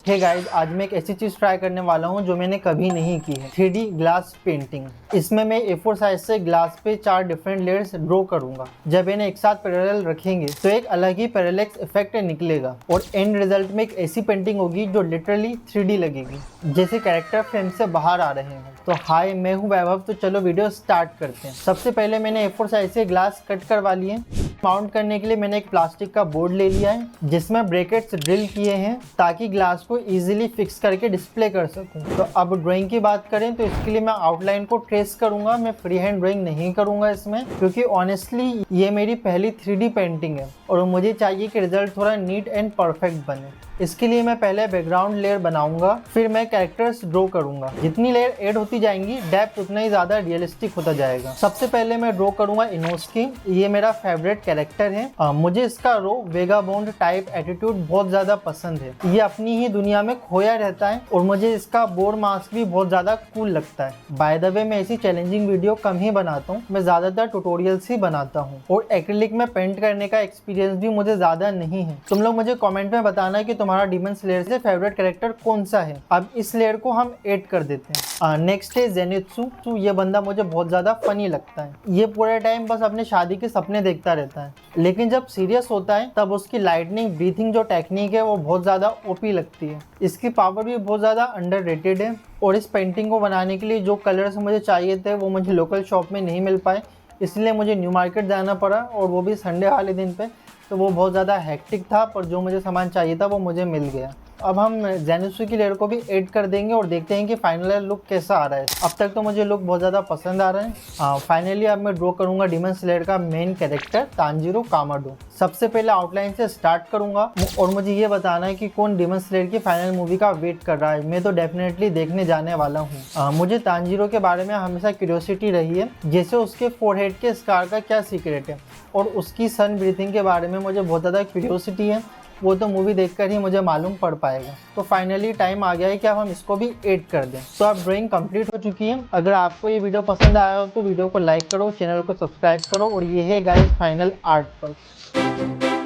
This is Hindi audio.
हे गाइस, आज मैं एक ऐसी चीज ट्राई करने वाला हूँ जो मैंने कभी नहीं की है, 3D ग्लास पेंटिंग। इसमें मैं A4 साइज से ग्लास पे 4 डिफरेंट लेयर्स ड्रॉ करूंगा। जब इन्हें एक साथ पैरेलल रखेंगे तो एक अलग ही पैरेलैक्स इफेक्ट निकलेगा और एंड रिजल्ट में एक ऐसी पेंटिंग होगी जो लिटरली 3D लगेगी, जैसे कैरेक्टर फ्रेम से बाहर आ रहे हैं। तो हाय, मैं हूँ वैभव। तो चलो वीडियो स्टार्ट करते हैं। सबसे पहले मैंने A4 साइज से ग्लास कट करवा लिए। माउंट करने के लिए मैंने एक प्लास्टिक का बोर्ड ले लिया है जिसमें ब्रैकेट्स ड्रिल किए हैं ताकि ग्लास को इजीली फिक्स करके डिस्प्ले कर सकूं। तो अब ड्राइंग की बात करें तो इसके लिए मैं आउटलाइन को ट्रेस करूंगा। मैं फ्री हैंड ड्राइंग नहीं करूंगा इसमें, क्योंकि ऑनेस्टली ये मेरी पहली 3D पेंटिंग है और मुझे चाहिए कि रिजल्ट थोड़ा नीट एंड परफेक्ट बने। इसके लिए मैं पहले बैकग्राउंड लेयर बनाऊंगा, फिर मैं कैरेक्टर्स ड्रॉ करूंगा। जितनी लेयर ऐड होती जाएंगी डेप्थ उतना ही ज़्यादा रियलिस्टिक होता जाएगा। सबसे पहले मैं ड्रॉ करूंगा इनोस्की। ये मेरा फेवरेट कैरेक्टर है। मुझे इसका रो वेगाबोंड टाइप एटीट्यूड बहुत ज़्यादा पसंद है। ये अपनी ही दुनिया में खोया रहता है और मुझे इसका बोर मास्क भी बहुत ज़्यादा कूल लगता है। बाय द वे, मैं ऐसी चैलेंजिंग वीडियो कम ही बनाता हूँ। मैं ज़्यादातर ट्यूटोरियल्स ही बनाता हूँ और एक्रिलिक में पेंट करने का एक्सपीरियंस भी मुझे ज़्यादा नहीं है। तुम लोग मुझे कॉमेंट में बताना कि हमारा डीमन स्लेयर से फेवरेट कैरेक्टर कौन सा है। अब इस लेयर को हम ऐड कर देते हैं। नेक्स्ट है जेनित्सु। ये बंदा मुझे बहुत ज़्यादा फनी लगता है। ये पूरे टाइम बस अपने शादी के सपने देखता रहता है, लेकिन जब सीरियस होता है तब उसकी लाइटनिंग ब्रीथिंग जो टेक्निक है वो बहुत ज़्यादा ओपी लगती है। इसकी पावर भी बहुत ज़्यादा अंडररेटेड है और इस पेंटिंग को बनाने के लिए जो कलर्स मुझे चाहिए थे वो मुझे लोकल शॉप में नहीं मिल पाए, इसलिए मुझे न्यू मार्केट जाना पड़ा और वो भी संडे वाले दिन पे। तो वो बहुत ज़्यादा हेक्टिक था, पर जो मुझे सामान चाहिए था वो मुझे मिल गया। अब हम जेनित्सु की लेयर को भी ऐड कर देंगे और देखते हैं कि फाइनल लुक कैसा आ रहा है। अब तक तो मुझे लुक बहुत ज़्यादा पसंद आ रहा है। फाइनली अब मैं ड्रॉ करूंगा डीमन स्लेयर का मेन कैरेक्टर तांजीरो कामाडो। सबसे पहले आउटलाइन से स्टार्ट करूंगा और मुझे ये बताना है कि कौन डीमन स्लेयर की फाइनल मूवी का वेट कर रहा है। मैं तो डेफिनेटली देखने जाने वाला हूँ। मुझे तांजीरो के बारे में हमेशा क्यूरियोसिटी रही है, जैसे उसके फोरहेड के स्कार का क्या सीक्रेट है और उसकी सन ब्रीथिंग के बारे में मुझे बहुत ज़्यादा क्यूरियोसिटी है। वो तो मूवी देखकर ही मुझे मालूम पड़ पाएगा। तो फाइनली टाइम आ गया है कि अब हम इसको भी ऐड कर दें। तो अब ड्राइंग कंप्लीट हो चुकी है। अगर आपको ये वीडियो पसंद आया हो तो वीडियो को लाइक करो, चैनल को सब्सक्राइब करो और ये है गाइस फाइनल आर्ट पर।